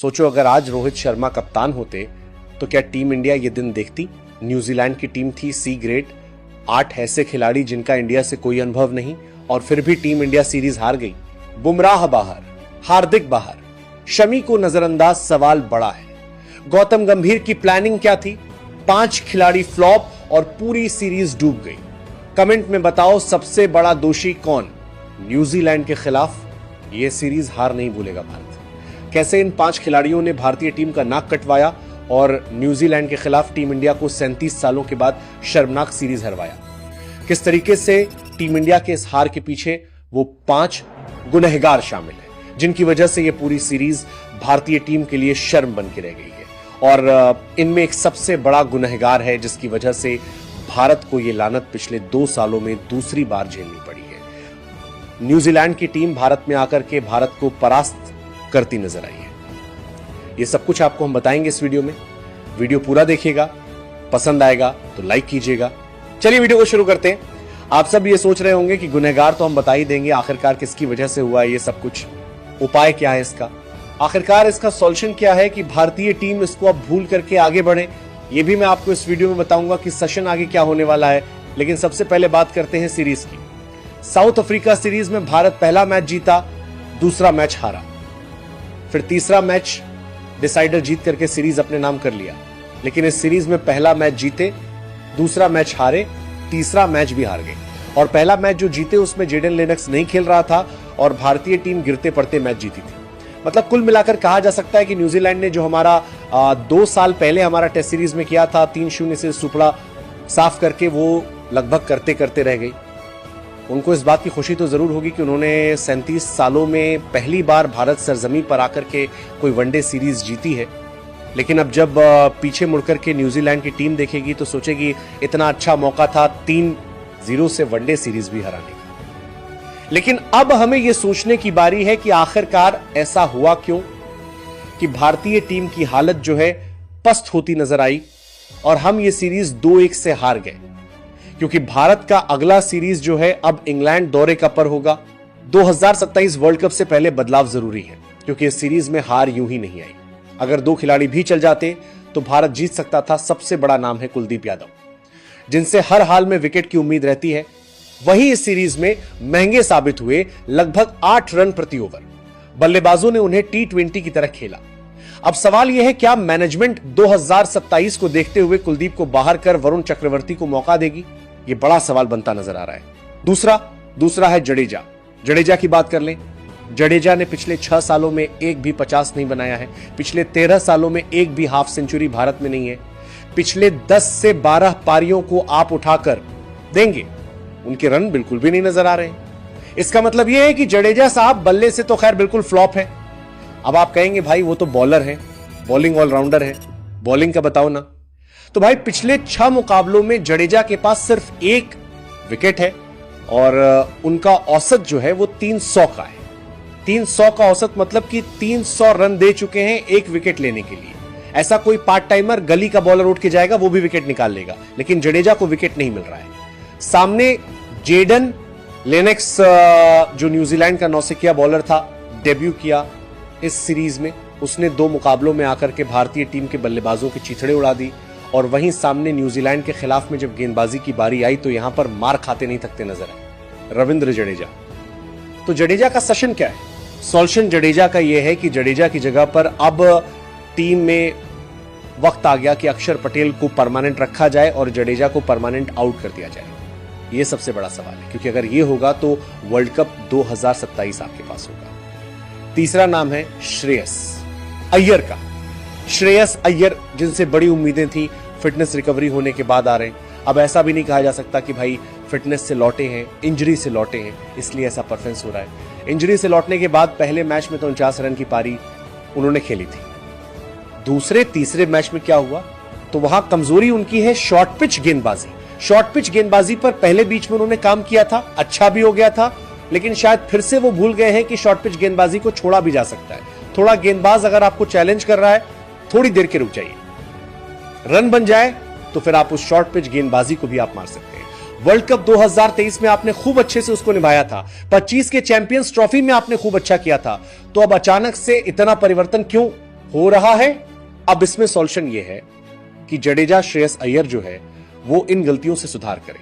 सोचो अगर आज रोहित शर्मा कप्तान होते तो क्या टीम इंडिया ये दिन देखती? न्यूजीलैंड की टीम थी सी ग्रेड, 8 ऐसे खिलाड़ी जिनका इंडिया से कोई अनुभव नहीं, और फिर भी टीम इंडिया सीरीज हार गई। बुमराह बाहर, हार्दिक बाहर, शमी को नजरअंदाज, सवाल बड़ा है। गौतम गंभीर की प्लानिंग क्या थी? 5 खिलाड़ी फ्लॉप और पूरी सीरीज डूब गई। कमेंट में बताओ सबसे बड़ा दोषी कौन? न्यूजीलैंड के खिलाफ यह सीरीज हार नहीं भूलेगा भारत। कैसे इन 5 खिलाड़ियों ने भारतीय टीम का नाक कटवाया और न्यूजीलैंड के खिलाफ टीम इंडिया को 37 सालों के बाद शर्मनाक सीरीज हरवाया। किस तरीके से टीम इंडिया के इस हार के पीछे वो 5 गुनहगार शामिल हैं, जिनकी वजह से ये पूरी सीरीज भारतीय टीम के लिए शर्म बन के रह गई है। और इनमें एक सबसे बड़ा गुनहगार है जिसकी वजह से भारत को ये लानत पिछले 2 सालों में दूसरी बार झेलनी पड़ी है। न्यूजीलैंड की टीम भारत में आकर के भारत को परास्त करती नजर आई है। ये सब कुछ आपको हम बताएंगे इस वीडियो में। वीडियो पूरा देखिएगा, पसंद आएगा तो लाइक कीजिएगा। चलिए वीडियो को शुरू करते हैं। आप सब ये सोच रहे होंगे कि गुनहगार तो हम बता ही देंगे, आखिरकार किसकी वजह से हुआ ये सब कुछ, उपाय क्या है इसका, आखिरकार इसका सॉल्यूशन क्या है कि भारतीय टीम इसको अब भूल करके आगे बढ़े। ये भी मैं आपको इस वीडियो में बताऊंगा कि सेशन आगे क्या होने वाला है। लेकिन सबसे पहले बात करते हैं सीरीज की। साउथ अफ्रीका सीरीज में भारत पहला मैच जीता, दूसरा मैच हारा, फिर तीसरा मैच डिसाइडर जीत करके सीरीज अपने नाम कर लिया। लेकिन इस सीरीज में पहला मैच जीते, दूसरा मैच हारे, तीसरा मैच भी हार गए। और पहला मैच जो जीते उसमें जेडन लेनक्स नहीं खेल रहा था और भारतीय टीम गिरते पड़ते मैच जीती थी। मतलब कुल मिलाकर कहा जा सकता है कि न्यूजीलैंड ने जो हमारा 2 साल पहले हमारा टेस्ट सीरीज में किया था, 3-0 से सुपड़ा साफ करके, वो लगभग करते करते रह गई। उनको इस बात की खुशी तो जरूर होगी कि उन्होंने 37 सालों में पहली बार भारत सरजमी पर आकर के कोई वनडे सीरीज जीती है। लेकिन अब जब पीछे मुड़कर के न्यूजीलैंड की टीम देखेगी तो सोचेगी इतना अच्छा मौका था 3-0 से वनडे सीरीज भी हराने का। लेकिन अब हमें यह सोचने की बारी है कि आखिरकार ऐसा हुआ क्यों कि भारतीय टीम की हालत जो है पस्त होती नजर आई और हम ये सीरीज 2-1 से हार गए। क्योंकि भारत का अगला सीरीज जो है अब इंग्लैंड दौरे का पर होगा। 2027 वर्ल्ड कप से पहले बदलाव जरूरी है क्योंकि इस सीरीज में हार यूं ही नहीं आई। अगर 2 खिलाड़ी भी चल जाते तो भारत जीत सकता था। सबसे बड़ा नाम है कुलदीप यादव, जिनसे हर हाल में विकेट की उम्मीद रहती है। वही इस सीरीज में महंगे साबित हुए, लगभग 8 रन प्रति ओवर। बल्लेबाजों ने उन्हें T20 की तरह खेला। अब सवाल यह है, क्या मैनेजमेंट 2027 को देखते हुए कुलदीप को बाहर कर वरुण चक्रवर्ती को मौका देगी? यह बड़ा सवाल बनता नजर आ रहा है। दूसरा है जडेजा की बात कर लें। जडेजा ने पिछले 6 सालों में एक भी 50 नहीं बनाया है। पिछले 13 सालों में एक भी हाफ सेंचुरी भारत में नहीं है। पिछले 10 से 12 पारियों को आप उठाकर देंगे, उनके रन बिल्कुल भी नहीं नजर आ रहे हैं। इसका मतलब यह है कि जडेजा साहब बल्ले से तो खैर बिल्कुल फ्लॉप है। अब आप कहेंगे भाई वो तो बॉलर है, बॉलिंग ऑलराउंडर है, बॉलिंग का बताओ ना। तो भाई पिछले 6 मुकाबलों में जडेजा के पास सिर्फ 1 विकेट है और उनका औसत जो है वो 300 का है। 300 का औसत मतलब कि 300 रन दे चुके हैं 1 विकेट लेने के लिए। ऐसा कोई पार्ट टाइमर गली का बॉलर उठ के जाएगा वो भी विकेट निकाल लेगा, लेकिन जडेजा को विकेट नहीं मिल रहा है। सामने जेडन लेनक्स जो न्यूजीलैंड का नौसिखिया बॉलर था, डेब्यू किया इस सीरीज में। उसने 2 मुकाबलों में आकर के भारतीय टीम के बल्लेबाजों के चीथड़े उड़ा दी। और वहीं सामने न्यूजीलैंड के खिलाफ में जब गेंदबाजी की बारी आई तो यहां पर मार खाते नहीं थकते नजर आए रविंद्र जडेजा। तो जडेजा का सेशन क्या है? सॉल्यूशन जडेजा का यह है कि जडेजा की जगह पर अब टीम में वक्त आ गया कि अक्षर पटेल को परमानेंट रखा जाए और जडेजा को परमानेंट आउट कर दिया जाए। यह सबसे बड़ा सवाल है, क्योंकि अगर यह होगा तो वर्ल्ड कप 2027 आपके पास होगा। तीसरा नाम है श्रेयस अय्यर का। श्रेयस अय्यर जिनसे बड़ी उम्मीदें थी, फिटनेस रिकवरी होने के बाद आ रहे हैं। अब ऐसा भी नहीं कहा जा सकता कि भाई फिटनेस से लौटे हैं, इंजरी से लौटे हैं, इसलिए ऐसा परफॉर्मेंस हो रहा है। इंजरी से लौटने के बाद पहले मैच में तो 49 रन की पारी उन्होंने खेली थी। दूसरे तीसरे मैच में क्या हुआ, तो वहां कमजोरी उनकी है शॉर्ट पिच गेंदबाजी। शॉर्ट पिच गेंदबाजी पर पहले बीच में उन्होंने काम किया था, अच्छा भी हो गया था, लेकिन शायद फिर से वो भूल गए हैं कि शॉर्ट पिच गेंदबाजी को छोड़ा भी जा सकता है। थोड़ा गेंदबाज अगर आपको चैलेंज कर रहा है, थोड़ी देर के रुक जाइए, रन बन जाए तो फिर आप उस शॉर्ट पिच गेंदबाजी को भी आप मार सकते हैं। वर्ल्ड कप 2023 में आपने खूब अच्छे से उसको निभाया था, 25 के चैंपियंस ट्रॉफी में आपने खूब अच्छा किया था, तो अब अचानक से इतना परिवर्तन क्यों हो रहा है। अब इसमें सॉल्यूशन यह है कि जडेजा श्रेयस अय्यर जो है वो इन गलतियों से सुधार करे,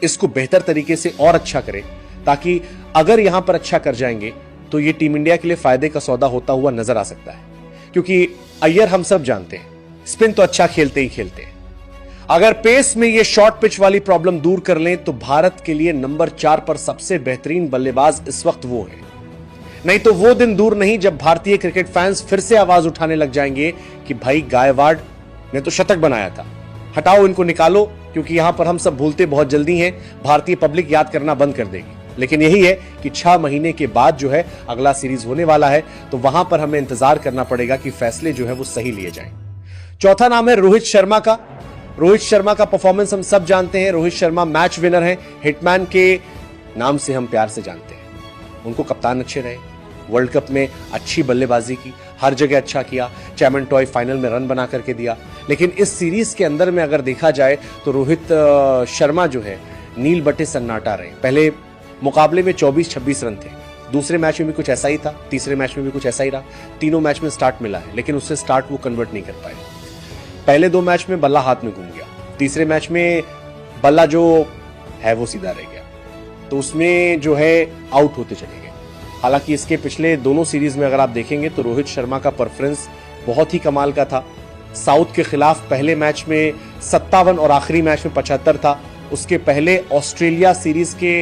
इसको बेहतर तरीके से और अच्छा करे, ताकि अगर यहां पर अच्छा कर जाएंगे तो ये टीम इंडिया के लिए फायदे का सौदा होता हुआ नजर आ सकता है। क्योंकि अय्यर हम सब जानते हैं स्पिन तो अच्छा खेलते ही खेलते हैं। अगर पेस में ये शॉर्ट पिच वाली प्रॉब्लम दूर कर लें तो भारत के लिए नंबर 4 पर सबसे बेहतरीन बल्लेबाज इस वक्त वो है। नहीं तो वो दिन दूर नहीं जब भारतीय क्रिकेट फैंस फिर से आवाज उठाने लग जाएंगे कि भाई गायकवाड़ ने तो शतक बनाया था, हटाओ इनको, निकालो, क्योंकि यहां पर हम सब भूलते बहुत जल्दी हैं, भारतीय पब्लिक याद करना बंद कर देगी। लेकिन यही है कि 6 महीने के बाद जो है अगला सीरीज होने वाला है, तो वहां पर हमें इंतजार करना पड़ेगा कि फैसले जो है वो सही लिए जाएं। चौथा नाम है रोहित शर्मा का। रोहित शर्मा का परफॉर्मेंस हम सब जानते हैं। रोहित शर्मा मैच विनर हैं, हिटमैन के नाम से हम प्यार से जानते हैं। उनको कप्तान अच्छे रहे, वर्ल्ड कप में अच्छी बल्लेबाजी की, हर जगह अच्छा किया, चैम्पियंस ट्रॉफी फाइनल में रन बना करके दिया। लेकिन इस सीरीज के अंदर में अगर देखा जाए तो रोहित शर्मा जो है नील बटे सन्नाटा रहे। पहले मुकाबले में 24-26 रन थे, दूसरे मैच में भी कुछ ऐसा ही था, तीसरे मैच में भी कुछ ऐसा ही रहा, तीनों मैच में स्टार्ट मिला है, लेकिन उससे स्टार्ट वो कन्वर्ट नहीं कर पाए। पहले 2 मैच में बल्ला हाथ में घूम गया, तीसरे मैच में बल्ला जो है वो सीधा रह गया, तो उसमें जो है आउट होते चले गए। हालांकि इसके पिछले दोनों सीरीज में अगर आप देखेंगे तो रोहित शर्मा का परफॉर्मेंस बहुत ही कमाल का था। साउथ के खिलाफ पहले मैच में 57 और आखिरी मैच में 75 था। उसके पहले ऑस्ट्रेलिया सीरीज के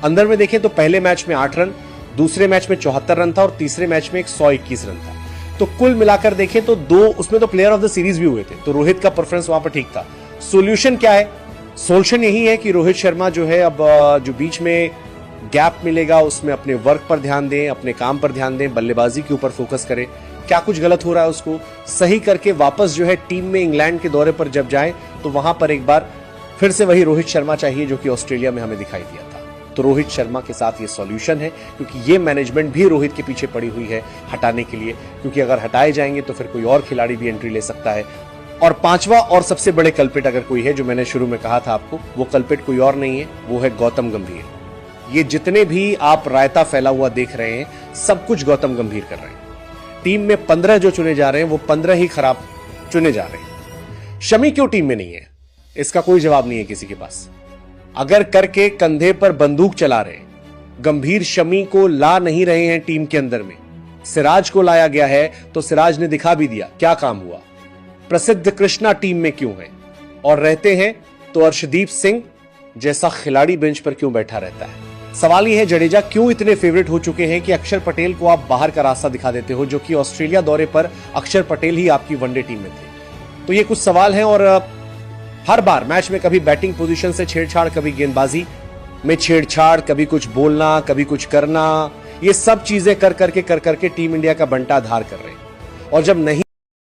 अंदर में देखें तो पहले मैच में 8 रन, दूसरे मैच में 74 रन था और तीसरे मैच में 121 रन था। तो कुल मिलाकर देखें तो उसमें तो प्लेयर ऑफ द सीरीज भी हुए थे, तो रोहित का परफॉर्मेंस वहां पर ठीक था। सोल्यूशन क्या है? सोल्यूशन यही है कि रोहित शर्मा जो है अब जो बीच में गैप मिलेगा उसमें अपने वर्क पर ध्यान दें, अपने काम पर ध्यान दें, बल्लेबाजी के ऊपर फोकस करें। क्या कुछ गलत हो रहा है उसको सही करके वापस जो है टीम में इंग्लैंड के दौरे पर जब जाए तो वहां पर एक बार फिर से वही रोहित शर्मा चाहिए जो कि ऑस्ट्रेलिया में हमें दिखाई दिया था। तो रोहित शर्मा के साथ ये सॉल्यूशन है, क्योंकि ये मैनेजमेंट भी रोहित के पीछे पड़ी हुई है हटाने के लिए, क्योंकि अगर हटाए जाएंगे तो फिर कोई और खिलाड़ी भी एंट्री ले सकता है। और पांचवा और सबसे बड़े कल्पिट अगर कोई है, जो मैंने शुरू में कहा था आपको, वो कल्पिट कोई और नहीं है, वो है गौतम गंभीर। ये जितने भी आप रायता फैला हुआ देख रहे हैं सब कुछ गौतम गंभीर कर रहे हैं। टीम में 15 जो चुने जा रहे हैं वो 15 ही खराब चुने जा रहे हैं। शमी क्यों टीम में नहीं है, इसका कोई जवाब नहीं है किसी के पास। अगर करके कंधे पर बंदूक चला रहे गंभीर शमी को ला नहीं रहे हैं टीम के अंदर में, सिराज को लाया गया है तो सिराज ने दिखा भी दिया क्या काम हुआ। प्रसिद्ध कृष्णा टीम में क्यों है और रहते हैं तो अर्शदीप सिंह जैसा खिलाड़ी बेंच पर क्यों बैठा रहता है। सवाल यह है जडेजा क्यों इतने फेवरेट हो चुके हैं कि अक्षर पटेल को आप बाहर का रास्ता दिखा देते हो, जो कि ऑस्ट्रेलिया दौरे पर अक्षर पटेल ही आपकी वनडे टीम में थे। तो ये कुछ सवाल हैं और हर बार मैच में कभी बैटिंग पोजीशन से छेड़छाड़, कभी गेंदबाजी में छेड़छाड़, कभी कुछ बोलना, कभी कुछ करना, ये सब चीजें कर करके टीम इंडिया का बंटा आधार कर रहे हैं। और जब नहीं